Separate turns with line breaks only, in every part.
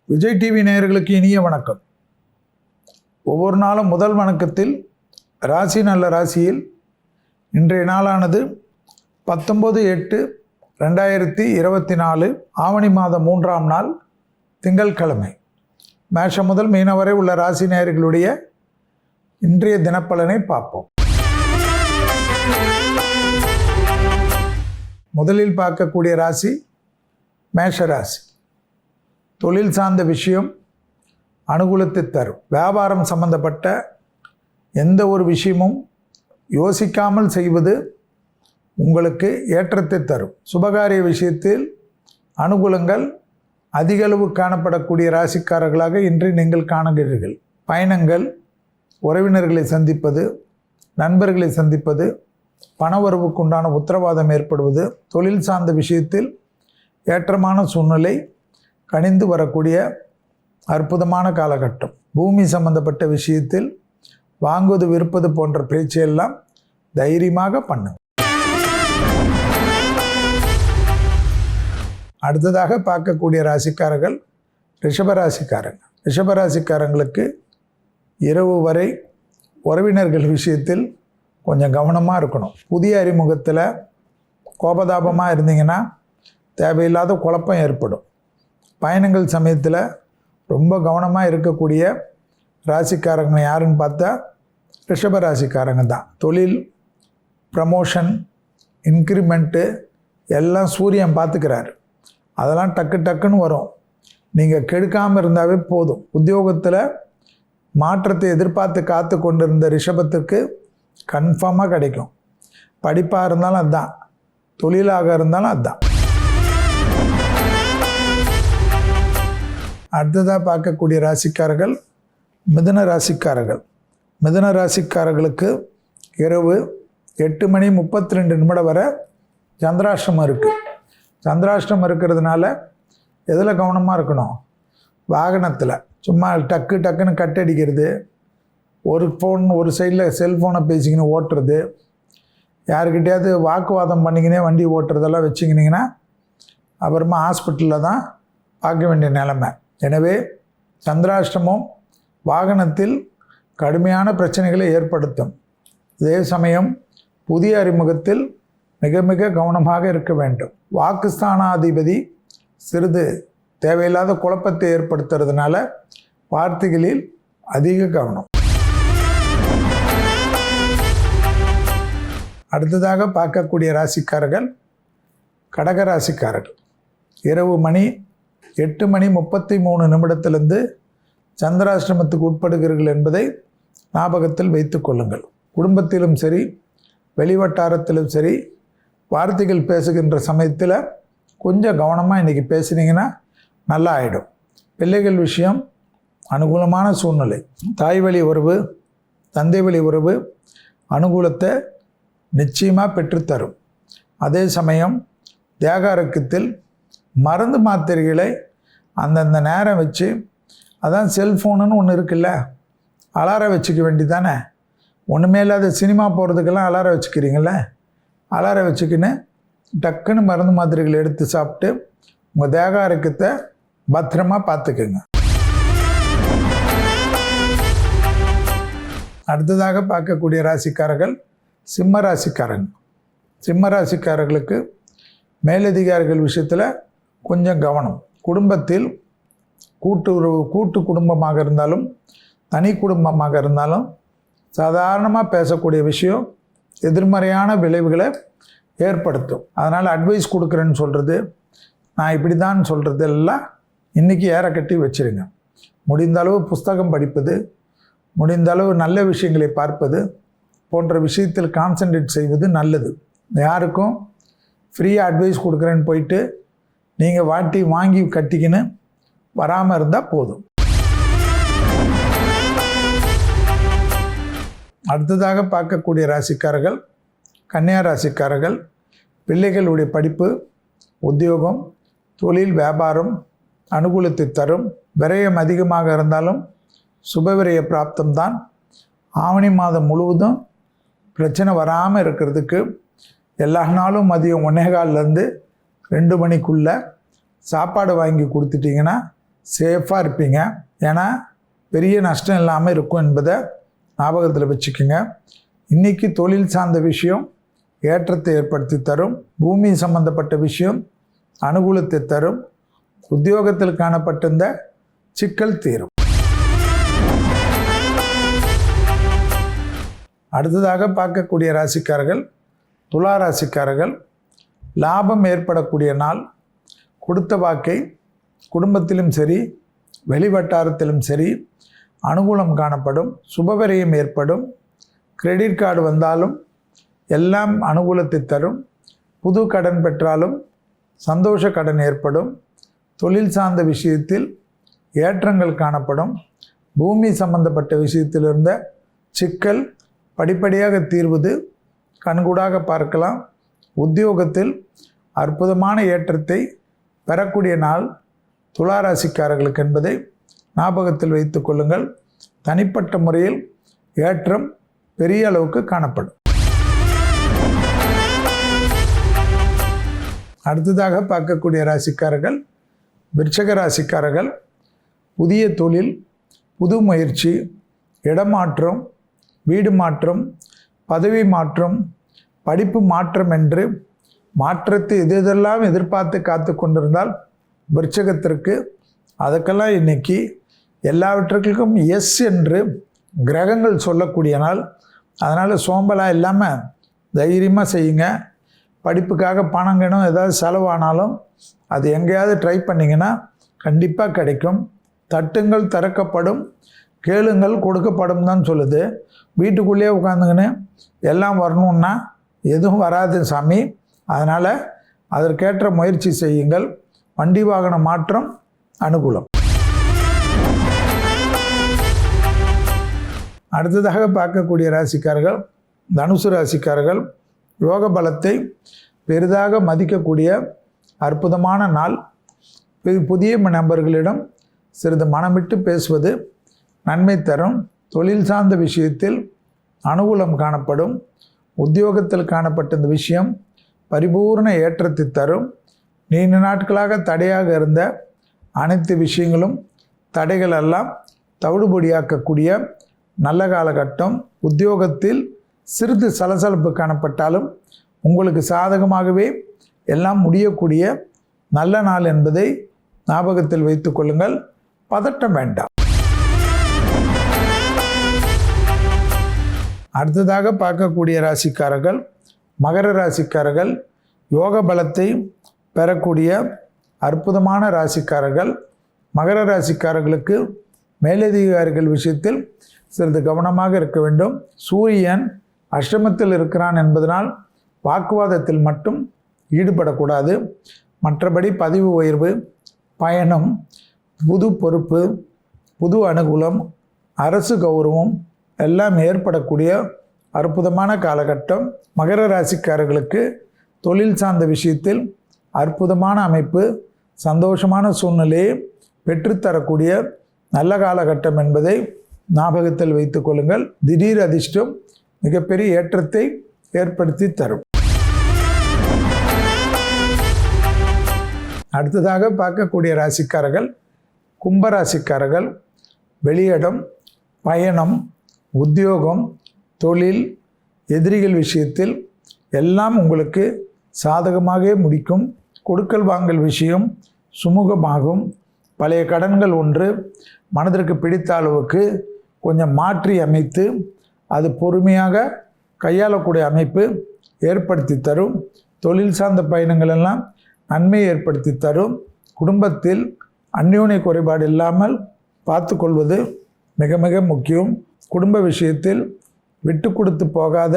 Vijay TV நேயர்களுக்கு இனிய வணக்கம். ஒவ்வொரு நாளும் முதல் வணக்கத்தில் ராசி நல்ல ராசியில் இன்றைய நாளானது 19/8/2024 ஆவணி மாதம் 3ஆம் நாள் திங்கட்கிழமை. மேஷம் முதல் மீனம் வரை உள்ள ராசி நேயர்களுடைய இன்றைய தினப்பலனை பார்ப்போம். முதலில் பார்க்கக்கூடிய ராசி மேஷ ராசி. தொழில் சார்ந்த விஷயம் அனுகூலத்தை தரும். வியாபாரம் சம்பந்தப்பட்ட எந்த ஒரு விஷயமும் யோசிக்காமல் செய்வது உங்களுக்கு ஏற்றத்தை தரும். சுபகாரிய விஷயத்தில் அனுகூலங்கள் அதிகளவு காணப்படக்கூடிய ராசிக்காரர்களாக இன்று நீங்கள் காணுகிறீர்கள். பயணங்கள், உறவினர்களை சந்திப்பது, நண்பர்களை சந்திப்பது, பணவரவுக்கு உண்டான உத்தரவாதம் ஏற்படுவது, தொழில் சார்ந்த விஷயத்தில் ஏற்றமான சூழ்நிலை கணிந்து வரக்கூடிய அற்புதமான காலகட்டம். பூமி சம்பந்தப்பட்ட விஷயத்தில் வாங்குவது விற்பது போன்ற பேச்சையெல்லாம் தைரியமாக பண்ணுங்க. அடுத்ததாக பார்க்கக்கூடிய ராசிக்காரர்கள் ரிஷபராசிக்காரங்க. ரிஷபராசிக்காரங்களுக்கு இரவு வரை உறவினர்கள் விஷயத்தில் கொஞ்சம் கவனமாக இருக்கணும். புதிய அறிமுகத்தில் கோபதாபமாக இருந்தீங்கன்னா தேவையில்லாத குழப்பம் ஏற்படும். பயணங்கள் சமயத்தில் ரொம்ப கவனமாக இருக்கக்கூடிய ராசிக்காரங்க யாருன்னு பார்த்தா ரிஷப ராசிக்காரங்க தான். தொழில், ப்ரமோஷன், இன்க்ரிமெண்ட்டு எல்லாம் சூரியன் பார்த்துக்கிறாரு. அதெல்லாம் டக்கு டக்குன்னு வரும். நீங்கள் கெடுக்காமல் இருந்தாவே போதும். உத்தியோகத்தில் மாற்றத்தை எதிர்பார்த்து காத்து கொண்டிருந்த ரிஷபத்துக்கு கன்ஃபார்மாக கிடைக்கும். படிப்பாக இருந்தாலும் அதுதான், தொழிலாக இருந்தாலும் அதுதான். அடுத்ததாக பார்க்கக்கூடிய ராசிக்காரர்கள் மிதுன ராசிக்காரர்கள். மிதுன ராசிக்காரர்களுக்கு இரவு 8:32 வரை சந்திராஷ்டமம் இருக்குது. சந்திராஷ்டமம் இருக்கிறதுனால எதில் கவனமாக இருக்கணும்? வாகனத்தில் சும்மா டக்கு டக்குன்னு கட்டடிக்கிறது, ஒரு சைடில் செல்ஃபோனை பேசிக்கின்னு ஓட்டுறது, யாருக்கிட்டையாவது வாக்குவாதம் பண்ணிக்கினே வண்டி ஓட்டுறதெல்லாம் வச்சுக்கினிங்கன்னா அப்புறமா ஹாஸ்பிட்டலில் தான் பார்க்க வேண்டிய நிலைமை. எனவே சந்திராஷ்டமம் வாகனத்தில் கடுமையான பிரச்சனைகளை ஏற்படுத்தும். அதே சமயம் புதிய அறிமுகத்தில் மிக மிக கவனமாக இருக்க வேண்டும். வாக்குஸ்தானாதிபதி சிறிது தேவையில்லாத குழப்பத்தை ஏற்படுத்துறதுனால வார்த்தைகளில் அதிக கவனம். அடுத்ததாக பார்க்கக்கூடிய ராசிக்காரர்கள் கடக ராசிக்காரர்கள். இரவு 8:33 சந்திராஷ்டிரமத்துக்கு உட்படுகிறீர்கள் என்பதை ஞாபகத்தில் வைத்து கொள்ளுங்கள். குடும்பத்திலும் சரி, வெளிவட்டாரத்திலும் சரி, வார்த்தைகள் பேசுகின்ற சமயத்தில் கொஞ்சம் கவனமாக இன்றைக்கி பேசுனீங்கன்னா நல்லா ஆகிடும். பிள்ளைகள் விஷயம் அனுகூலமான சூழ்நிலை. தாய் வழி உறவு, தந்தை வழி உறவு அனுகூலத்தை நிச்சயமாக பெற்றுத்தரும். அதே சமயம் தேக ஆரோக்கியத்தில் மருந்து மாத்திரைகளை அந்தந்த நேரம் வச்சு, அதான் செல்ஃபோனுன்னு ஒன்று இருக்குல்ல, அலாரம் வச்சுக்க வேண்டி தானே. ஒன்றுமே இல்லாத சினிமா போகிறதுக்கெல்லாம் அலாரம் வச்சுக்கிறீங்கள, அலாரம் வச்சுக்கின்னு டக்குன்னு மருந்து மாத்திரைகளை எடுத்து சாப்பிட்டு உங்கள் தேக ஆரோக்கியத்தை பத்திரமா பார்த்துக்குங்க. அடுத்ததாக பார்க்கக்கூடிய ராசிக்காரர்கள் சிம்ம ராசிக்காரங்க. சிம்ம ராசிக்காரர்களுக்கு மேலதிகாரிகள் விஷயத்தில் கொஞ்சம் கவனம். குடும்பத்தில் கூட்டு குடும்பமாக இருந்தாலும் தனி குடும்பமாக இருந்தாலும் சாதாரணமாக பேசக்கூடிய விஷயம் எதிர்மறையான விளைவுகளை ஏற்படுத்தும். அதனால் அட்வைஸ் கொடுக்குறேன்னு சொல்கிறது, நான் இப்படி தான் சொல்கிறது எல்லாம் இன்றைக்கி ஏற கட்டி வச்சுருங்க. முடிந்த அளவு புஸ்தகம் படிப்பது, முடிந்த அளவு நல்ல விஷயங்களை பார்ப்பது போன்ற விஷயத்தில் கான்சன்ட்ரேட் செய்வது நல்லது. யாருக்கும் ஃப்ரீயாக அட்வைஸ் கொடுக்குறேன்னு போயிட்டு நீங்கள் வாங்கி கட்டிக்கின்னு வராமல் இருந்தால் போதும். அடுத்ததாக பார்க்கக்கூடிய ராசிக்காரர்கள் கன்னியா ராசிக்காரர்கள். பிள்ளைகளுடைய படிப்பு, உத்தியோகம், தொழில், வியாபாரம் அனுகூலத்தை தரும். விரயம் அதிகமாக இருந்தாலும் சுபவிரய பிராப்தம்தான். ஆவணி மாதம் முழுவதும் பிரச்சனை வராமல் இருக்கிறதுக்கு எல்லா நாளும் மதியம் 1:15 2 மணிக்குள்ளே சாப்பாடு வாங்கி கொடுத்துட்டிங்கன்னா சேஃபாக இருப்பீங்க. ஏன்னா பெரிய நஷ்டம் இல்லாமல் இருக்கும் என்பதை ஞாபகத்தில் வச்சுக்கோங்க. இன்றைக்கி தொழில் சார்ந்த விஷயம் ஏற்றத்தை ஏற்படுத்தி தரும். பூமி சம்பந்தப்பட்ட விஷயம் அனுகூலத்தை தரும். உத்தியோகத்தில் காணப்பட்டிருந்த சிக்கல் தீரும். அடுத்ததாக பார்க்கக்கூடிய ராசிக்காரர்கள் துலா ராசிக்காரர்கள். லாபம் ஏற்படக்கூடிய நாள். கொடுத்த வாக்கை குடும்பத்திலும் சரி வெளிவட்டாரத்திலும் சரி அனுகூலம் காணப்படும். சுபவிரயம் ஏற்படும். கிரெடிட் கார்டு வந்தாலும் எல்லாம் அனுகூலத்தை தரும். புது கடன் பெற்றாலும் சந்தோஷ கடன் ஏற்படும். தொழில் சார்ந்த விஷயத்தில் ஏற்றங்கள் காணப்படும். பூமி சம்பந்தப்பட்ட விஷயத்தில் இருந்த சிக்கல் படிப்படியாக தீர்வது கண்கூடாக பார்க்கலாம். உத்தியோகத்தில் அற்புதமான ஏற்றத்தை பெறக்கூடிய நாள் துலா ராசிக்காரர்களுக்கு என்பதை ஞாபகத்தில் வைத்து கொள்ளுங்கள். தனிப்பட்ட முறையில் ஏற்றம் பெரிய அளவுக்கு காணப்படும். அடுத்ததாக பார்க்கக்கூடிய ராசிக்காரர்கள் விருச்சிக ராசிக்காரர்கள். புதிய தொழில், புது முயற்சி, இடமாற்றம், வீடு மாற்றம், பதவி மாற்றம், படிப்பு மாற்றம் என்று மாற்றத்தை எதெல்லாம் எதிர்பார்த்து காத்து கொண்டிருந்தால் விருச்சிகத்திற்கு அதுக்கெல்லாம் இன்னைக்கு எல்லாவற்றுக்கும் எஸ் என்று கிரகங்கள் சொல்லக்கூடிய நாள். அதனால் சோம்பலாக இல்லாமல் தைரியமாக செய்யுங்க. படிப்புக்காக பணம் வேணும், ஏதாவது செலவானாலும் அது எங்கேயாவது ட்ரை பண்ணிங்கன்னா கண்டிப்பாக கிடைக்கும். தட்டுங்கள் திறக்கப்படும், கேளுங்கள் கொடுக்கப்படும் தான் சொல்லுது. வீட்டுக்குள்ளேயே உட்காந்துக்கின்னு எல்லாம் வரணுன்னா எதுவும் வராது சாமி. அதனால் அதற்கேற்ற முயற்சி செய்யுங்கள். வண்டி வாகன மாற்றம் அனுகூலம். அடுத்ததாக பார்க்கக்கூடிய ராசிக்காரர்கள் தனுசு ராசிக்காரர்கள். யோக பலத்தை பெரிதாக மதிக்கக்கூடிய அற்புதமான நாள். புதிய நபர்களிடம் சிறிது மனமிட்டு பேசுவது நன்மை தரும். தொழில் சார்ந்த விஷயத்தில் அனுகூலம் காணப்படும். உத்தியோகத்தில் காணப்பட்ட இந்த விஷயம் பரிபூர்ண ஏற்றத்தை தரும். நீண்ட நாட்களாக தடையாக இருந்த அனைத்து விஷயங்களும் தடைகள் எல்லாம் தவிடுபொடியாக்கக்கூடிய நல்ல காலகட்டம். உத்தியோகத்தில் சிறிது சலசலப்பு காணப்பட்டாலும் உங்களுக்கு சாதகமாகவே எல்லாம் முடியக்கூடிய நல்ல நாள் என்பதை ஞாபகத்தில் வைத்துக் கொள்ளுங்கள். பதட்டம் வேண்டாம். அடுத்ததாக பார்க்கக்கூடிய ராசிக்காரர்கள் மகர ராசிக்காரர்கள். யோக பலத்தை பெறக்கூடிய அற்புதமான ராசிக்காரர்கள். மகர ராசிக்காரர்களுக்கு மேலதிகாரிகள் விஷயத்தில் சிறிது கவனமாக இருக்க வேண்டும். சூரியன் அஷ்டமத்தில் இருக்கிறான் என்பதனால் வாக்குவாதத்தில் மட்டும் ஈடுபடக்கூடாது. மற்றபடி பதிவு உயர்வு, பயணம், புது பொறுப்பு, புது அனுகூலம், அரசு கௌரவம் எல்லாம் ஏற்படக்கூடிய அற்புதமான காலகட்டம். மகர ராசிக்காரர்களுக்கு தொழில் சார்ந்த விஷயத்தில் அற்புதமான அமைப்பு, சந்தோஷமான சூழ்நிலையை பெற்றுத்தரக்கூடிய நல்ல காலகட்டம் என்பதை ஞாபகத்தில் வைத்துக் கொள்ளுங்கள். திடீர் அதிர்ஷ்டம் மிகப்பெரிய ஏற்றத்தை ஏற்படுத்தி தரும். அடுத்ததாக பார்க்கக்கூடிய ராசிக்காரர்கள் கும்பராசிக்காரர்கள். வெளியிடம், பயணம், உத்தியோகம், தொழில், எதிரிகள் விஷயத்தில் எல்லாம் உங்களுக்கு சாதகமாக முடிக்கும். கொடுக்கல் வாங்கல் விஷயம் சுமூகமாகும். பழைய கடன்கள் ஒன்று மனதிற்கு பிடித்த அளவுக்கு கொஞ்சம் மாற்றி அமைத்து அது பொறுமையாக கையாளக்கூடிய அமைப்பு ஏற்படுத்தி தரும். தொழில் சார்ந்த பயணங்கள் எல்லாம் நன்மையை ஏற்படுத்தி தரும். குடும்பத்தில் அந்யோன்ய குறைபாடு இல்லாமல் பார்த்து கொள்வது மிக மிக முக்கியம். குடும்ப விஷயத்தில் விட்டு கொடுத்து போகாத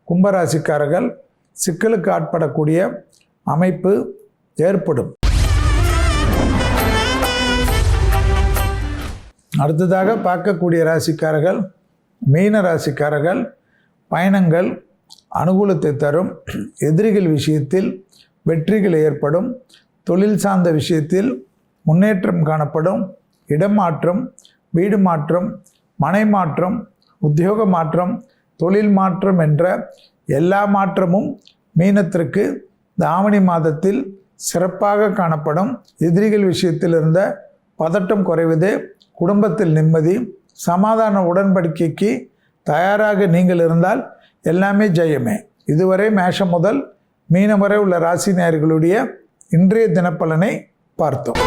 கும்பராசிக்காரர்கள் சிக்கலுக்கு ஆட்படக்கூடிய அமைப்பு ஏற்படும். அடுத்ததாக பார்க்கக்கூடிய ராசிக்காரர்கள் மீன ராசிக்காரர்கள். பயணங்கள் அனுகூலத்தை தரும். எதிரிகள் விஷயத்தில் வெற்றிகள் ஏற்படும். தொழில் சார்ந்த விஷயத்தில் முன்னேற்றம் காணப்படும். இடமாற்றம், வீடு மாற்றம், மனை மாற்றம், உத்தியோக மாற்றம், தொழில் மாற்றம் என்ற எல்லா மாற்றமும் மீனத்திற்கு இந்த ஆவணி மாதத்தில் சிறப்பாக காணப்படும். எதிரிகள் விஷயத்தில் இருந்த பதட்டம் குறைவது, குடும்பத்தில் நிம்மதி, சமாதான உடன்படிக்கைக்கு தயாராக நீங்கள் இருந்தால் எல்லாமே ஜெயமே. இதுவரை மேஷம் முதல் மீனம் வரை உள்ள ராசி நேயர்களுடைய இன்றைய தினப்பலனை பார்த்தோம்.